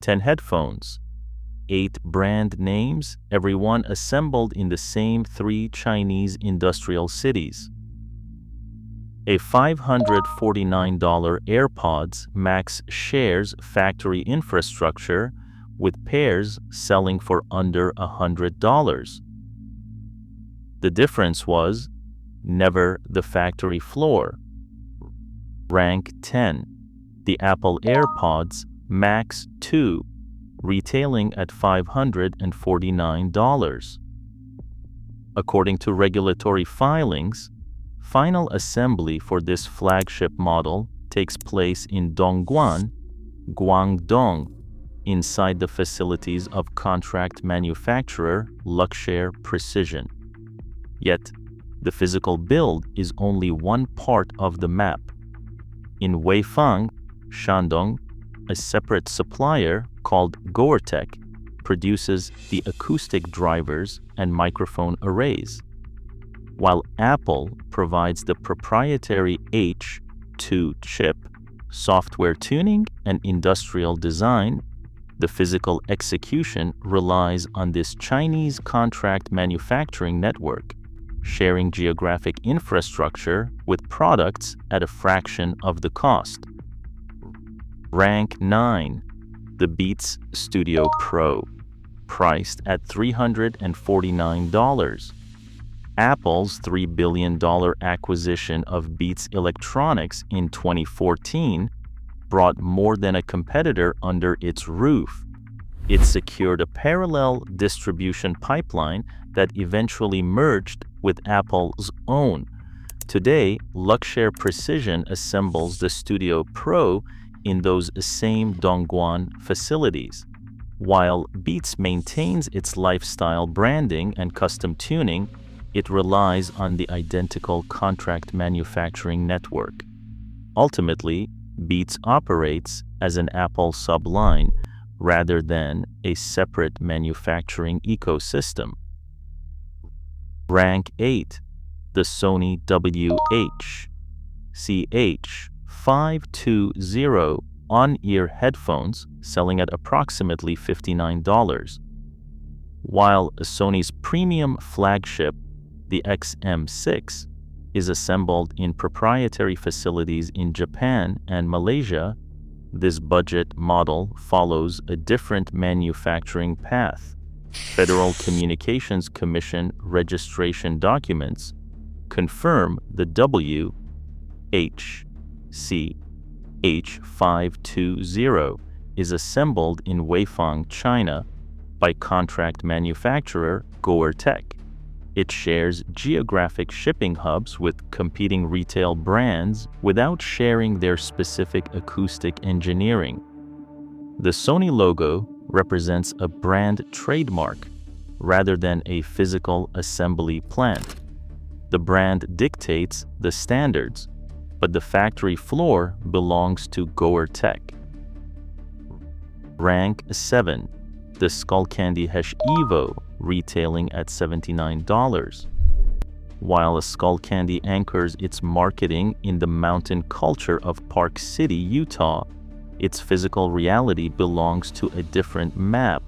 10 headphones. 8 brand names, every one assembled in the same 3 Chinese industrial cities. A $549 AirPods Max shares factory infrastructure with pairs selling for under $100. The difference was never the factory floor. Rank 10. The Apple AirPods Max 2, retailing at $549. According to regulatory filings, final assembly for this flagship model takes place in Dongguan, Guangdong, inside the facilities of contract manufacturer Luxshare Precision. Yet, the physical build is only one part of the map. In Weifang, Shandong, a separate supplier called Goertek produces the acoustic drivers and microphone arrays, while Apple provides the proprietary H2 chip, software tuning, and industrial design. The physical execution relies on this Chinese contract manufacturing network, sharing geographic infrastructure with products at a fraction of the cost. Rank 9. The Beats Studio Pro, priced at $349. Apple's $3 billion acquisition of Beats Electronics in 2014 brought more than a competitor under its roof. It secured a parallel distribution pipeline that eventually merged with Apple's own. Today, Luxshare Precision assembles the Studio Pro in those same Dongguan facilities. While Beats maintains its lifestyle branding and custom tuning, it relies on the identical contract manufacturing network. Ultimately, Beats operates as an Apple subline rather than a separate manufacturing ecosystem. Rank 8. The Sony WH-CH520 on-ear headphones selling at approximately $59. While Sony's premium flagship, the XM6, is assembled in proprietary facilities in Japan and Malaysia, this budget model follows a different manufacturing path. Federal Communications Commission registration documents confirm the WH-CH520 is assembled in Weifang, China, by contract manufacturer Goertek. It shares geographic shipping hubs with competing retail brands without sharing their specific acoustic engineering. The Sony logo represents a brand trademark rather than a physical assembly plant. The brand dictates the standards, but the factory floor belongs to Goertek. Rank 7. The Skullcandy Evo, retailing at $79. While a Skullcandy anchors its marketing in the mountain culture of Park City, Utah, its physical reality belongs to a different map.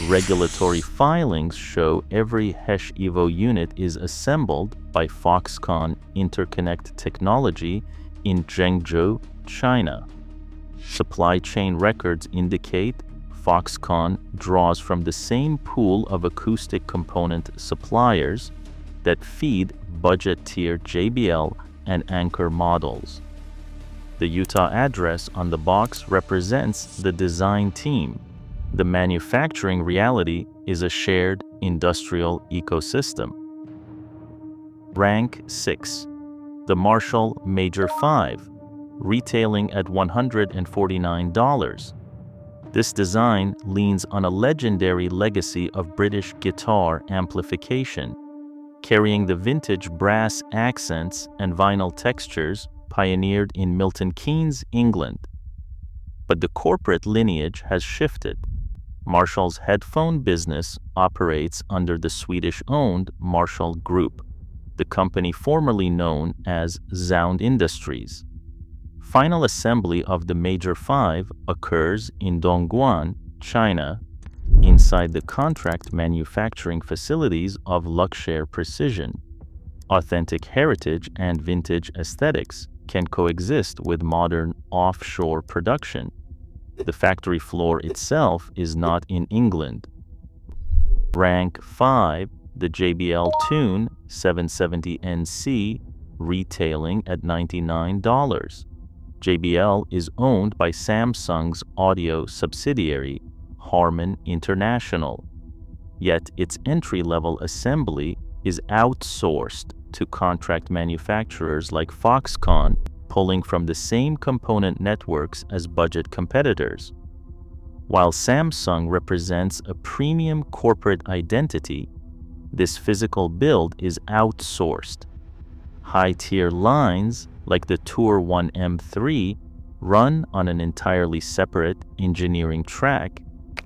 Regulatory filings show every Evo unit is assembled by Foxconn Interconnect Technology in Zhengzhou, China. Supply chain records indicate Foxconn draws from the same pool of acoustic component suppliers that feed budget-tier JBL and Anker models. The Utah address on the box represents the design team. The manufacturing reality is a shared industrial ecosystem. Rank 6. The Marshall Major 5, retailing at $149. This design leans on a legendary legacy of British guitar amplification, carrying the vintage brass accents and vinyl textures pioneered in Milton Keynes, England. But the corporate lineage has shifted. Marshall's headphone business operates under the Swedish-owned Marshall Group, the company formerly known as Sound Industries. Final assembly of the major 5 occurs in Dongguan, China, inside the contract manufacturing facilities of Luxshare Precision. Authentic heritage and vintage aesthetics can coexist with modern offshore production. The factory floor itself is not in England. Rank 5, the JBL Tune 770NC, retailing at $99. JBL is owned by Samsung's audio subsidiary, Harman International. Yet its entry-level assembly is outsourced to contract manufacturers like Foxconn, pulling from the same component networks as budget competitors. While Samsung represents a premium corporate identity, this physical build is outsourced. High-tier lines, like the Tour 1M3, run on an entirely separate engineering track.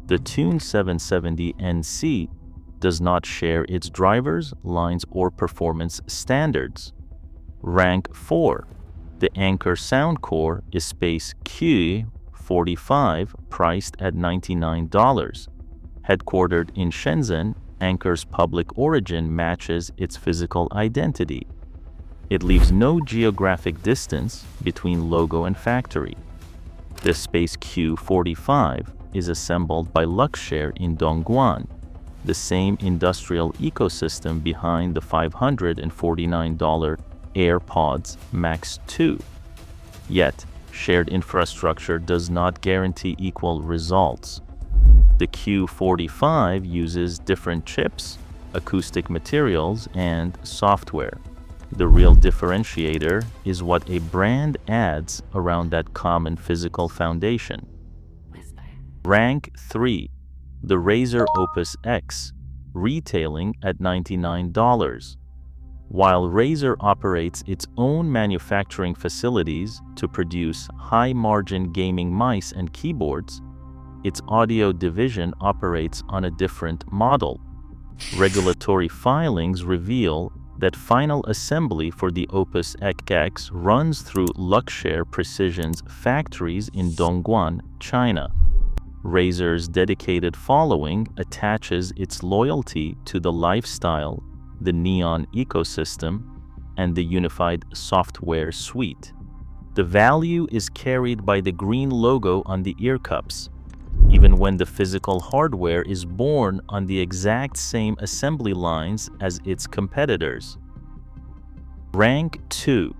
The Tune 770NC does not share its drivers, lines, or performance standards. Rank 4. The Anker sound core is Space Q45, priced at $99. Headquartered in Shenzhen, Anker's public origin matches its physical identity. It leaves no geographic distance between logo and factory. The Space Q45 is assembled by Luxshare in Dongguan, the same industrial ecosystem behind the $549 AirPods Max 2. Yet, shared infrastructure does not guarantee equal results. The Q45 uses different chips, acoustic materials, and software. The real differentiator is what a brand adds around that common physical foundation. Rank 3. The Razer Opus X, retailing at $99. While Razer operates its own manufacturing facilities to produce high-margin gaming mice and keyboards, its audio division operates on a different model. Regulatory filings reveal that final assembly for the Opus X runs through Luxshare Precision's factories in Dongguan, China. Razer's dedicated following attaches its loyalty to the lifestyle, the Neon ecosystem, and the unified software suite. The value is carried by the green logo on the ear cups, even when the physical hardware is born on the exact same assembly lines as its competitors. Rank 2.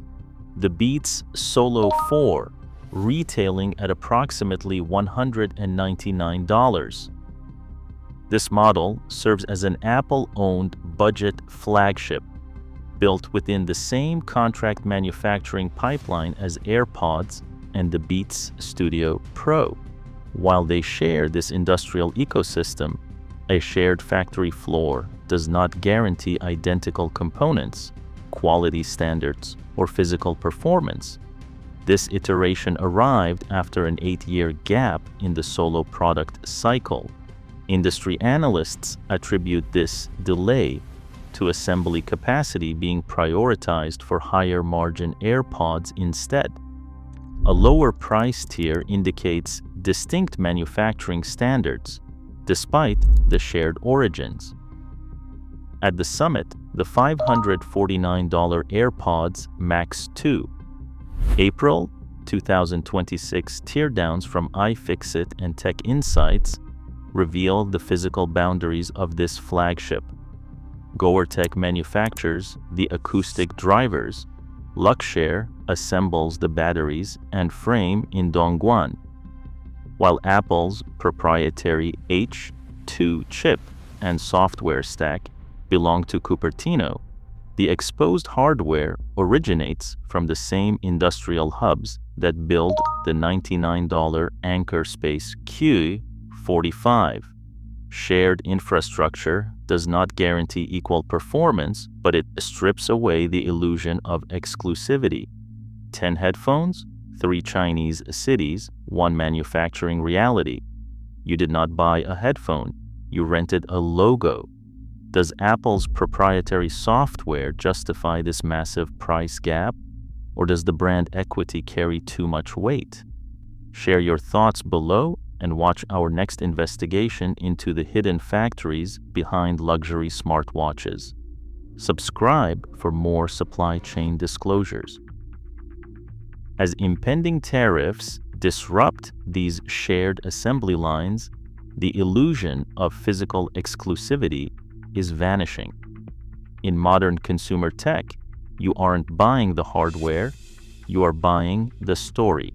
The Beats Solo 4, retailing at approximately $199. This model serves as an Apple-owned budget flagship, built within the same contract manufacturing pipeline as AirPods and the Beats Studio Pro. While they share this industrial ecosystem, a shared factory floor does not guarantee identical components, quality standards, or physical performance. This iteration arrived after an 8-year gap in the Solo product cycle. Industry analysts attribute this delay to assembly capacity being prioritized for higher margin AirPods instead. A lower price tier indicates distinct manufacturing standards, despite the shared origins. At the summit, the $549 AirPods Max 2. April 2026 teardowns from iFixit and Tech Insights reveal the physical boundaries of this flagship. Goertek manufactures the acoustic drivers. Luxshare assembles the batteries and frame in Dongguan, while Apple's proprietary H2 chip and software stack belong to Cupertino. The exposed hardware originates from the same industrial hubs that build the $99 Anker Space Q45. Shared infrastructure does not guarantee equal performance, but it strips away the illusion of exclusivity. 10 headphones, 3 Chinese cities, 1 manufacturing reality. You did not buy a headphone, you rented a logo. Does Apple's proprietary software justify this massive price gap? Or does the brand equity carry too much weight? Share your thoughts below and watch our next investigation into the hidden factories behind luxury smartwatches. Subscribe for more supply chain disclosures. As impending tariffs disrupt these shared assembly lines, the illusion of physical exclusivity is vanishing. In modern consumer tech, you aren't buying the hardware, you are buying the story.